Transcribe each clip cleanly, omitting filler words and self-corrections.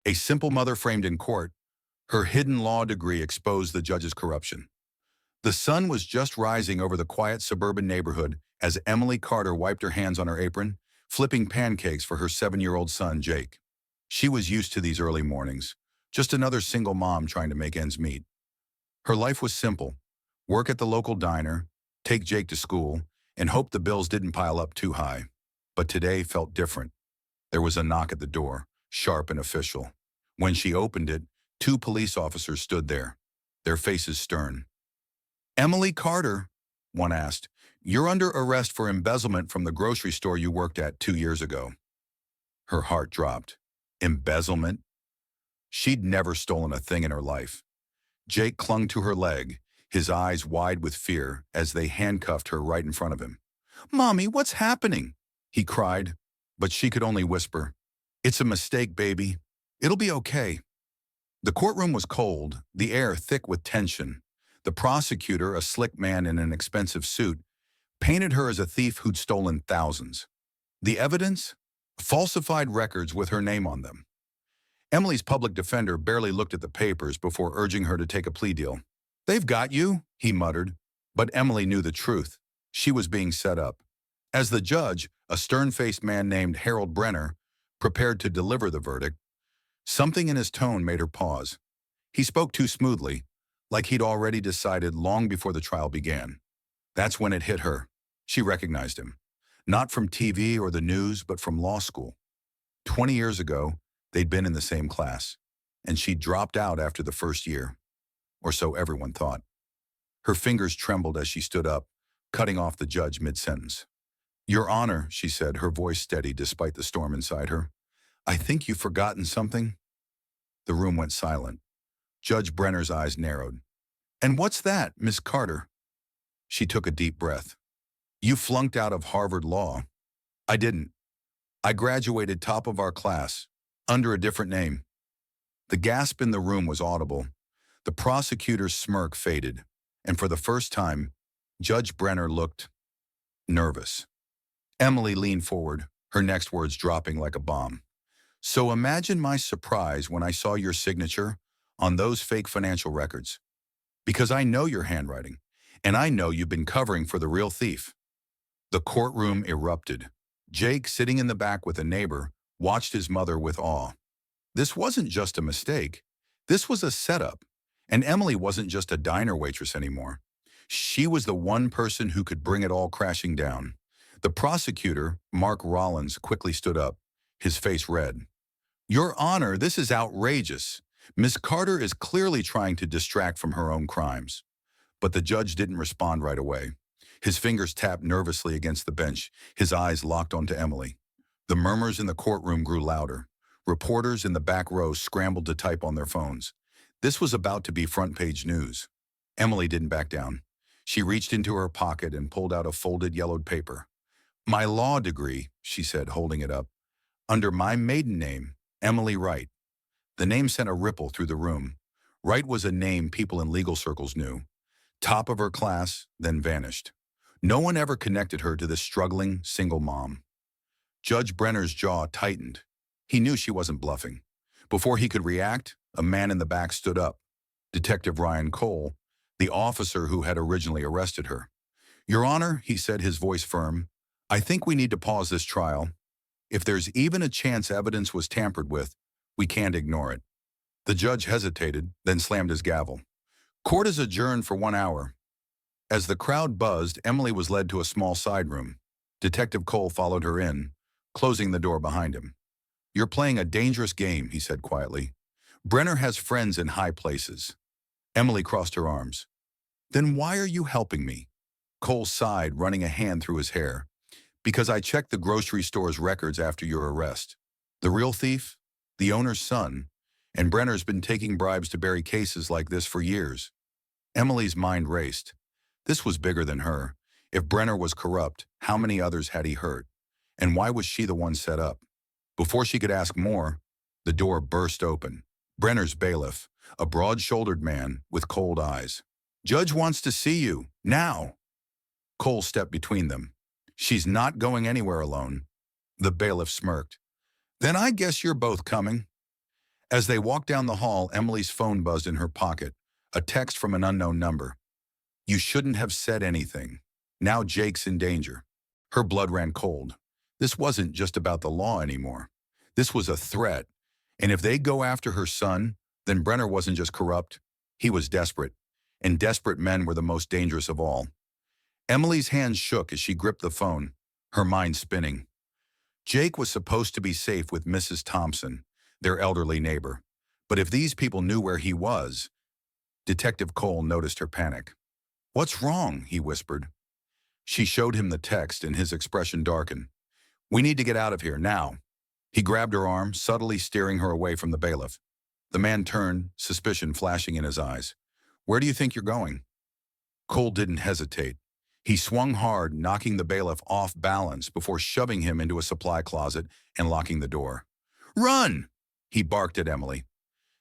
A simple mother framed in court, her hidden law degree exposed the judge's corruption. The sun was just rising over the quiet suburban neighborhood as Emily Carter wiped her hands on her apron, flipping pancakes for her 7-year-old son, Jake. She was used to these early mornings, just another single mom trying to make ends meet. Her life was simple: work at the local diner, take Jake to school, and hope the bills didn't pile up too high. But today felt different. There was a knock at the door, sharp and official. When she opened it, 2 police officers stood there, their faces stern. "Emily Carter," one asked, "you're under arrest for embezzlement from the grocery store you worked at 2 years ago." Her heart dropped. Embezzlement? She'd never stolen a thing in her life. Jake clung to her leg, his eyes wide with fear as they handcuffed her right in front of him. "Mommy, what's happening?" he cried, but she could only whisper, "It's a mistake, baby. It'll be okay." The courtroom was cold, the air thick with tension. The prosecutor, a slick man in an expensive suit, painted her as a thief who'd stolen thousands. The evidence? Falsified records with her name on them. Emily's public defender barely looked at the papers before urging her to take a plea deal. "They've got you," he muttered, but Emily knew the truth. She was being set up. As the judge, a stern-faced man named Harold Brenner, prepared to deliver the verdict, something in his tone made her pause. He spoke too smoothly, like he'd already decided long before the trial began. That's when it hit her. She recognized him. Not from TV or the news, but from law school. 20 years ago, they'd been in the same class, and she'd dropped out after the first year. Or so everyone thought. Her fingers trembled as she stood up, cutting off the judge mid-sentence. "Your Honor," she said, her voice steady despite the storm inside her, "I think you've forgotten something." The room went silent. Judge Brenner's eyes narrowed. "And what's that, Miss Carter?" She took a deep breath. "You flunked out of Harvard Law." "I didn't. I graduated top of our class, under a different name." The gasp in the room was audible. The prosecutor's smirk faded, and for the first time, Judge Brenner looked nervous. Emily leaned forward, her next words dropping like a bomb. "So imagine my surprise when I saw your signature on those fake financial records. Because I know your handwriting, and I know you've been covering for the real thief." The courtroom erupted. Jake, sitting in the back with a neighbor, watched his mother with awe. This wasn't just a mistake. This was a setup. And Emily wasn't just a diner waitress anymore. She was the one person who could bring it all crashing down. The prosecutor, Mark Rollins, quickly stood up, his face red. "Your Honor, this is outrageous. Miss Carter is clearly trying to distract from her own crimes." But the judge didn't respond right away. His fingers tapped nervously against the bench, his eyes locked onto Emily. The murmurs in the courtroom grew louder. Reporters in the back row scrambled to type on their phones. This was about to be front-page news. Emily didn't back down. She reached into her pocket and pulled out a folded yellowed paper. "My law degree," she said, holding it up. "Under my maiden name, Emily Wright." The name sent a ripple through the room. Wright was a name people in legal circles knew. Top of her class, then vanished. No one ever connected her to this struggling, single mom. Judge Brenner's jaw tightened. He knew she wasn't bluffing. Before he could react, a man in the back stood up. Detective Ryan Cole, the officer who had originally arrested her. "Your Honor," he said, his voice firm, "I think we need to pause this trial. If there's even a chance evidence was tampered with, we can't ignore it." The judge hesitated, then slammed his gavel. "Court is adjourned for 1 hour." As the crowd buzzed, Emily was led to a small side room. Detective Cole followed her in, closing the door behind him. "You're playing a dangerous game," he said quietly. "Brenner has friends in high places." Emily crossed her arms. "Then why are you helping me?" Cole sighed, running a hand through his hair. "Because I checked the grocery store's records after your arrest. The real thief? The owner's son. And Brenner's been taking bribes to bury cases like this for years." Emily's mind raced. This was bigger than her. If Brenner was corrupt, how many others had he hurt? And why was she the one set up? Before she could ask more, the door burst open. Brenner's bailiff, a broad-shouldered man with cold eyes. "Judge wants to see you, now." Cole stepped between them. "She's not going anywhere alone." The bailiff smirked. "Then I guess you're both coming." As they walked down the hall, Emily's phone buzzed in her pocket, a text from an unknown number. You shouldn't have said anything. Now Jake's in danger. Her blood ran cold. This wasn't just about the law anymore. This was a threat. And if they go after her son, then Brenner wasn't just corrupt. He was desperate. And desperate men were the most dangerous of all. Emily's hands shook as she gripped the phone, her mind spinning. Jake was supposed to be safe with Mrs. Thompson, their elderly neighbor. But if these people knew where he was, Detective Cole noticed her panic. What's wrong? He whispered. She showed him the text and his expression darkened. We need to get out of here, now. He grabbed her arm, subtly steering her away from the bailiff. The man turned, suspicion flashing in his eyes. Where do you think you're going? Cole didn't hesitate. He swung hard, knocking the bailiff off balance before shoving him into a supply closet and locking the door. Run! He barked at Emily.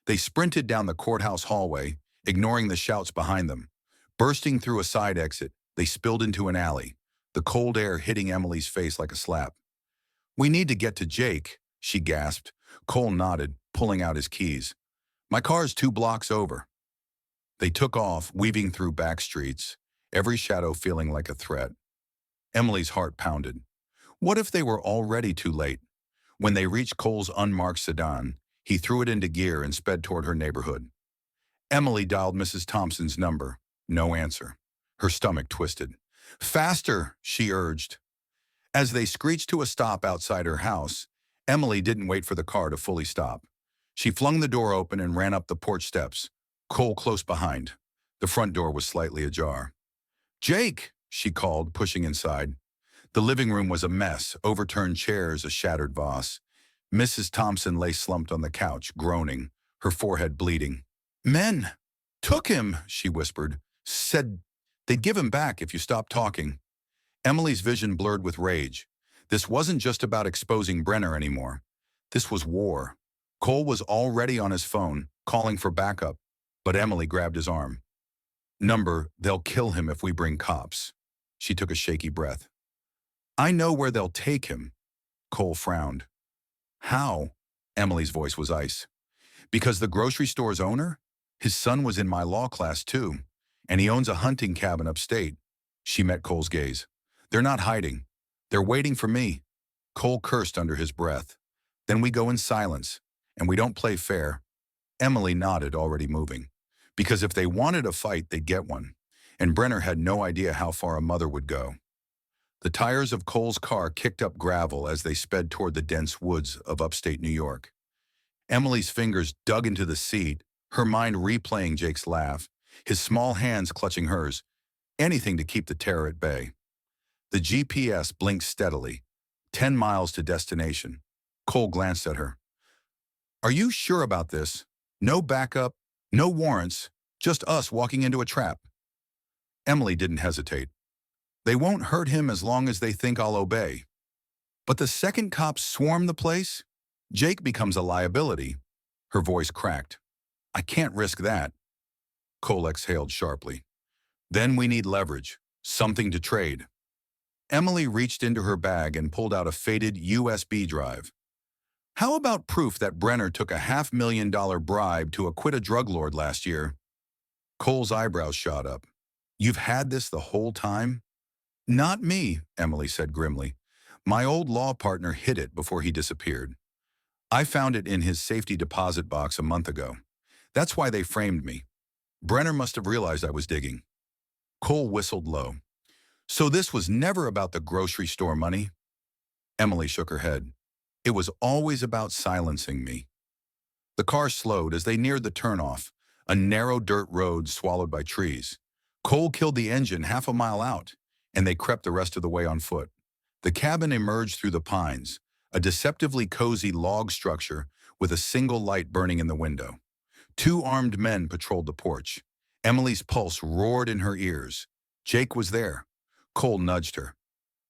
They sprinted down the courthouse hallway, ignoring the shouts behind them. Bursting through a side exit, they spilled into an alley, the cold air hitting Emily's face like a slap. We need to get to Jake, she gasped. Cole nodded, pulling out his keys. My car's 2 blocks over. They took off, weaving through back streets, every shadow feeling like a threat. Emily's heart pounded. What if they were already too late? When they reached Cole's unmarked sedan, he threw it into gear and sped toward her neighborhood. Emily dialed Mrs. Thompson's number. No answer. Her stomach twisted. Faster, she urged. As they screeched to a stop outside her house, Emily didn't wait for the car to fully stop. She flung the door open and ran up the porch steps, Cole close behind. The front door was slightly ajar. Jake, she called, pushing inside. The living room was a mess, overturned chairs, a shattered vase. Mrs. Thompson lay slumped on the couch, groaning, her forehead bleeding. Men took him, she whispered. Said they'd give him back if you stopped talking. Emily's vision blurred with rage. This wasn't just about exposing Brenner anymore. This was war. Cole was already on his phone, calling for backup, but Emily grabbed his arm. Number, they'll kill him if we bring cops. She took a shaky breath. I know where they'll take him. Cole frowned. How? Emily's voice was ice. Because the grocery store's owner? His son was in my law class too, and he owns a hunting cabin upstate. She met Cole's gaze. They're not hiding. They're waiting for me. Cole cursed under his breath. Then we go in silence, and we don't play fair. Emily nodded, already moving. Because if they wanted a fight, they'd get one. And Brenner had no idea how far a mother would go. The tires of Cole's car kicked up gravel as they sped toward the dense woods of upstate New York. Emily's fingers dug into the seat, her mind replaying Jake's laugh, his small hands clutching hers, anything to keep the terror at bay. The GPS blinked steadily, 10 miles to destination. Cole glanced at her. Are you sure about this? No backup, no warrants, just us walking into a trap. Emily didn't hesitate. They won't hurt him as long as they think I'll obey. But the second cops swarm the place, Jake becomes a liability. Her voice cracked. I can't risk that. Cole exhaled sharply. Then we need leverage, something to trade. Emily reached into her bag and pulled out a faded USB drive. How about proof that Brenner took a $500,000 bribe to acquit a drug lord last year? Cole's eyebrows shot up. You've had this the whole time? Not me, Emily said grimly. My old law partner hid it before he disappeared. I found it in his safety deposit box a month ago. That's why they framed me. Brenner must have realized I was digging. Cole whistled low. So this was never about the grocery store money? Emily shook her head. It was always about silencing me. The car slowed as they neared the turnoff, a narrow dirt road swallowed by trees. Cole killed the engine half a mile out, and they crept the rest of the way on foot. The cabin emerged through the pines, a deceptively cozy log structure with a single light burning in the window. 2 armed men patrolled the porch. Emily's pulse roared in her ears. Jake was there. Cole nudged her.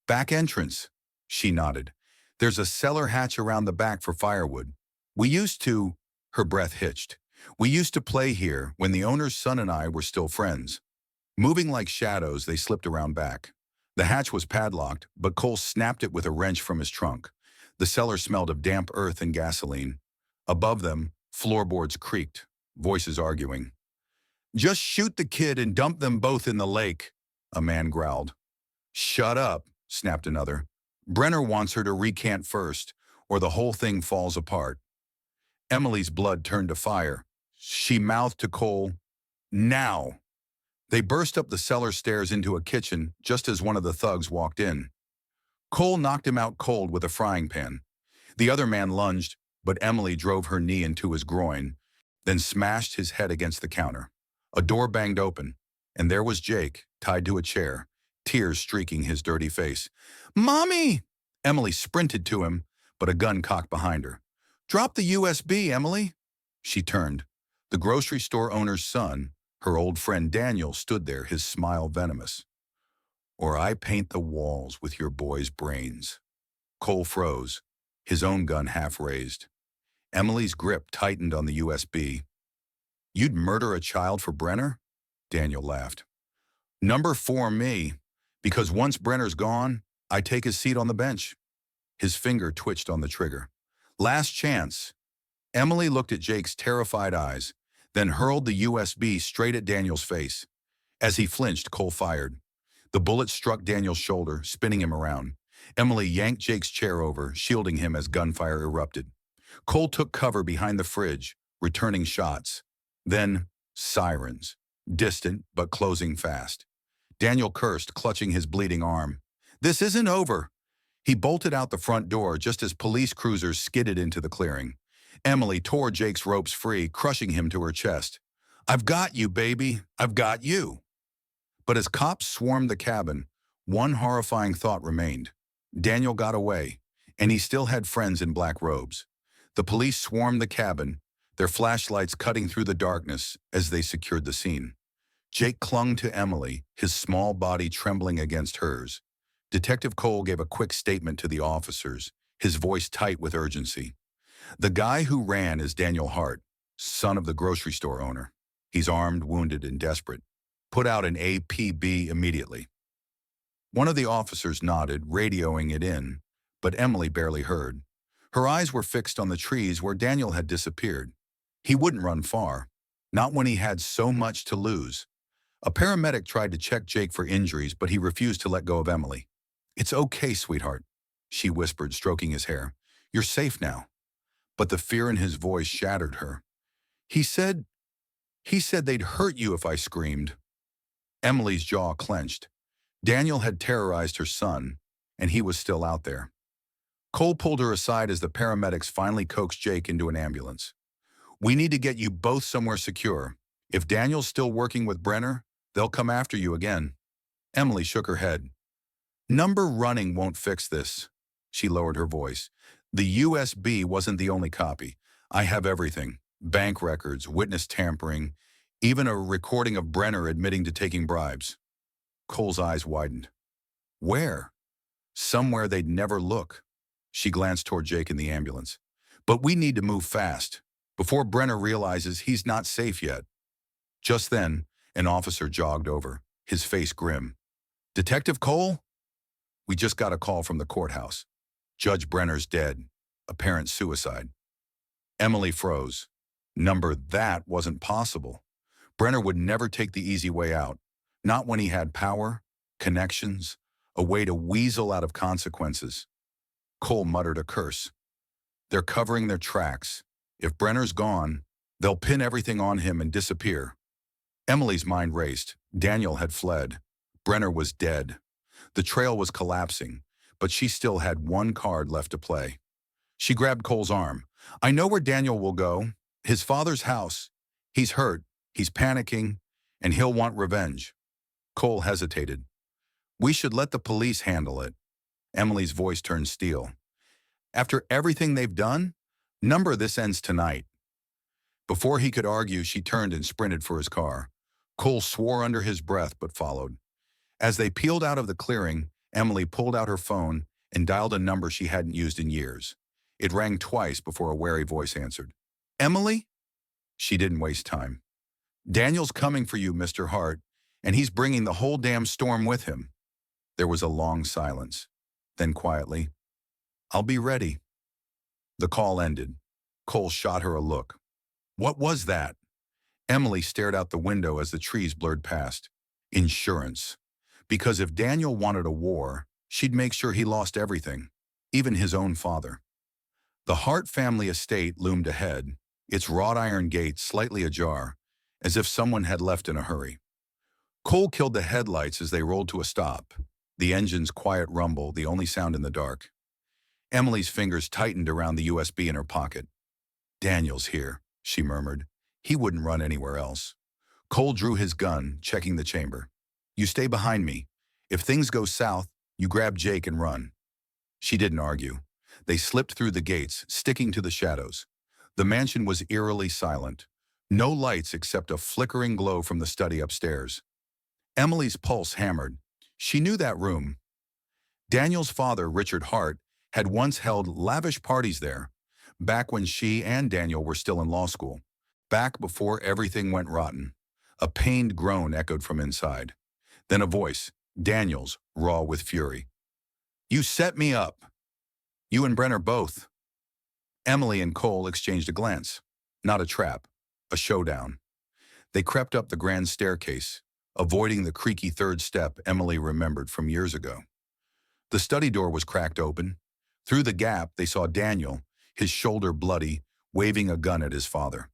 Back entrance. She nodded. There's a cellar hatch around the back for firewood. We used to, her breath hitched. We used to play here when the owner's son and I were still friends. Moving like shadows, they slipped around back. The hatch was padlocked, but Cole snapped it with a wrench from his trunk. The cellar smelled of damp earth and gasoline. Above them, Floorboards creaked, voices arguing. "Just shoot the kid and dump them both in the lake," a man growled. "Shut up," snapped another. "Brenner wants her to recant first, or the whole thing falls apart." Emily's blood turned to fire. She mouthed to Cole, "Now." They burst up the cellar stairs into a kitchen just as one of the thugs walked in. Cole knocked him out cold with a frying pan. The other man lunged, but Emily drove her knee into his groin, then smashed his head against the counter. A door banged open, and there was Jake, tied to a chair, tears streaking his dirty face. "Mommy!" Emily sprinted to him, but a gun cocked behind her. "Drop the USB, Emily." She turned. The grocery store owner's son, her old friend Daniel, stood there, his smile venomous. "Or I paint the walls with your boy's brains." Cole froze, his own gun half raised. Emily's grip tightened on the USB. "You'd murder a child for Brenner?" Daniel laughed. "Number 4 me, because once Brenner's gone, I take his seat on the bench." His finger twitched on the trigger. "Last chance." Emily looked at Jake's terrified eyes, then hurled the USB straight at Daniel's face. As he flinched, Cole fired. The bullet struck Daniel's shoulder, spinning him around. Emily yanked Jake's chair over, shielding him as gunfire erupted. Cole took cover behind the fridge, returning shots. Then, sirens, distant but closing fast. Daniel cursed, clutching his bleeding arm. "This isn't over." He bolted out the front door just as police cruisers skidded into the clearing. Emily tore Jake's ropes free, crushing him to her chest. "I've got you, baby. I've got you." But as cops swarmed the cabin, one horrifying thought remained. Daniel got away, and he still had friends in black robes. The police swarmed the cabin, their flashlights cutting through the darkness as they secured the scene. Jake clung to Emily, his small body trembling against hers. Detective Cole gave a quick statement to the officers, his voice tight with urgency. "The guy who ran is Daniel Hart, son of the grocery store owner. He's armed, wounded, and desperate. Put out an APB immediately." One of the officers nodded, radioing it in, but Emily barely heard. Her eyes were fixed on the trees where Daniel had disappeared. He wouldn't run far, not when he had so much to lose. A paramedic tried to check Jake for injuries, but he refused to let go of Emily. "It's okay, sweetheart," she whispered, stroking his hair. "You're safe now." But the fear in his voice shattered her. He said they'd hurt you if I screamed." Emily's jaw clenched. Daniel had terrorized her son, and he was still out there. Cole pulled her aside as the paramedics finally coaxed Jake into an ambulance. "We need to get you both somewhere secure. If Daniel's still working with Brenner, they'll come after you again." Emily shook her head. "Number running won't fix this." She lowered her voice. "The USB wasn't the only copy. I have everything. Bank records, witness tampering, even a recording of Brenner admitting to taking bribes." Cole's eyes widened. "Where?" "Somewhere they'd never look." She glanced toward Jake in the ambulance. "But we need to move fast, before Brenner realizes he's not safe yet." Just then, an officer jogged over, his face grim. "Detective Cole?" "We just got a call from the courthouse. Judge Brenner's dead. Apparent suicide." Emily froze. That wasn't possible. Brenner would never take the easy way out, not when he had power, connections, a way to weasel out of consequences. Cole muttered a curse. "They're covering their tracks. If Brenner's gone, they'll pin everything on him and disappear." Emily's mind raced. Daniel had fled. Brenner was dead. The trail was collapsing, but she still had one card left to play. She grabbed Cole's arm. "I know where Daniel will go. His father's house. He's hurt, he's panicking, and he'll want revenge." Cole hesitated. "We should let the police handle it." Emily's voice turned steel. "After everything they've done, this ends tonight." Before he could argue, she turned and sprinted for his car. Cole swore under his breath but followed. As they peeled out of the clearing, Emily pulled out her phone and dialed a number she hadn't used in years. It rang twice before a wary voice answered. "Emily?" She didn't waste time. "Daniel's coming for you, Mr. Hart, and he's bringing the whole damn storm with him." There was a long silence. Then quietly, "I'll be ready." The call ended. Cole shot her a look. What was that? Emily stared out the window as the trees blurred past. Insurance. Because if Daniel wanted a war, she'd make sure he lost everything, even his own father. The Hart family estate loomed ahead, its wrought iron gate slightly ajar, as if someone had left in a hurry. Cole killed the headlights as they rolled to a stop, the engine's quiet rumble the only sound in the dark. Emily's fingers tightened around the USB in her pocket. Daniel's here, she murmured. He wouldn't run anywhere else. Cole drew his gun, checking the chamber. You stay behind me. If things go south, you grab Jake and run. She didn't argue. They slipped through the gates, sticking to the shadows. The mansion was eerily silent. No lights except a flickering glow from the study upstairs. Emily's pulse hammered. She knew that room. Daniel's father, Richard Hart, had once held lavish parties there, back when she and Daniel were still in law school, back before everything went rotten. A pained groan echoed from inside. Then a voice, Daniel's, raw with fury. You set me up. You and Brenner both. Emily and Cole exchanged a glance. Not a trap, a showdown. They crept up the grand staircase, avoiding the creaky third step Emily remembered from years ago. The study door was cracked open. Through the gap, they saw Daniel, his shoulder bloody, waving a gun at his father.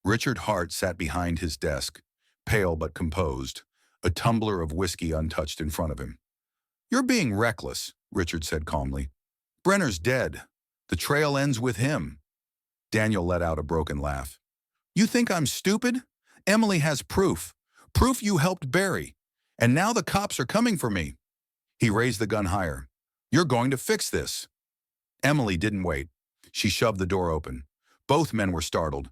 Richard Hart sat behind his desk, pale but composed, a tumbler of whiskey untouched in front of him. You're being reckless, Richard said calmly. Brenner's dead. The trail ends with him. Daniel let out a broken laugh. You think I'm stupid? Emily has proof. Proof you helped bury. And now the cops are coming for me. He raised the gun higher. You're going to fix this. Emily didn't wait. She shoved the door open. Both men were startled.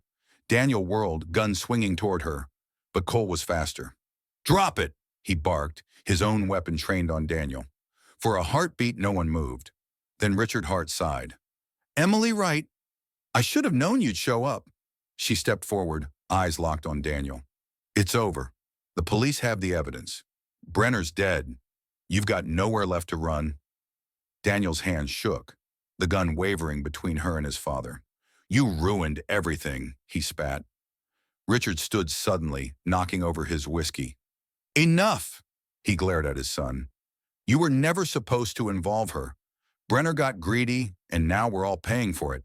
Daniel whirled, gun swinging toward her. But Cole was faster. Drop it, he barked, his own weapon trained on Daniel. For a heartbeat, no one moved. Then Richard Hart sighed. Emily Wright, I should have known you'd show up. She stepped forward, eyes locked on Daniel. It's over. The police have the evidence. Brenner's dead. You've got nowhere left to run. Daniel's hands shook, the gun wavering between her and his father. You ruined everything, he spat. Richard stood suddenly, knocking over his whiskey. Enough, he glared at his son. You were never supposed to involve her. Brenner got greedy, and now we're all paying for it.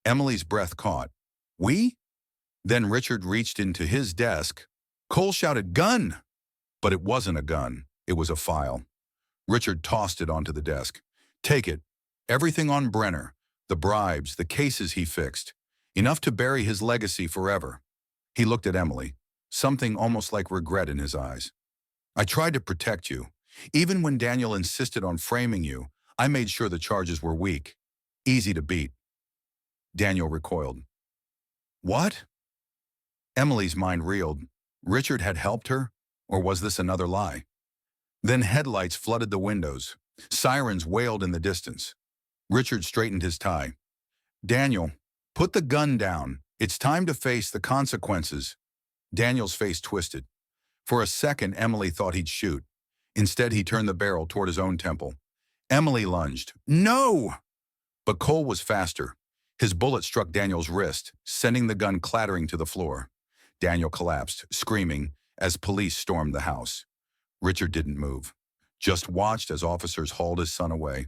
Emily's breath caught. We? Then Richard reached into his desk. Cole shouted, gun! But it wasn't a gun. It was a file. Richard tossed it onto the desk. Take it. Everything on Brenner. The bribes, the cases he fixed. Enough to bury his legacy forever. He looked at Emily, something almost like regret in his eyes. I tried to protect you. Even when Daniel insisted on framing you, I made sure the charges were weak. Easy to beat. Daniel recoiled. What? Emily's mind reeled. Richard had helped her, or was this another lie? Then headlights flooded the windows. Sirens wailed in the distance. Richard straightened his tie. Daniel, put the gun down. It's time to face the consequences. Daniel's face twisted. For a second, Emily thought he'd shoot. Instead, he turned the barrel toward his own temple. Emily lunged. No! But Cole was faster. His bullet struck Daniel's wrist, sending the gun clattering to the floor. Daniel collapsed, screaming, as police stormed the house. Richard didn't move, just watched as officers hauled his son away.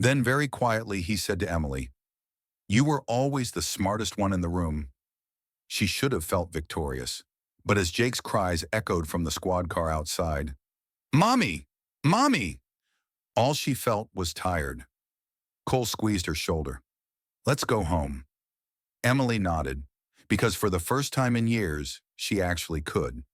Then very quietly he said to Emily, You were always the smartest one in the room. She should have felt victorious. But as Jake's cries echoed from the squad car outside, Mommy! Mommy! All she felt was tired. Cole squeezed her shoulder. Let's go home. Emily nodded, because for the first time in years, she actually could.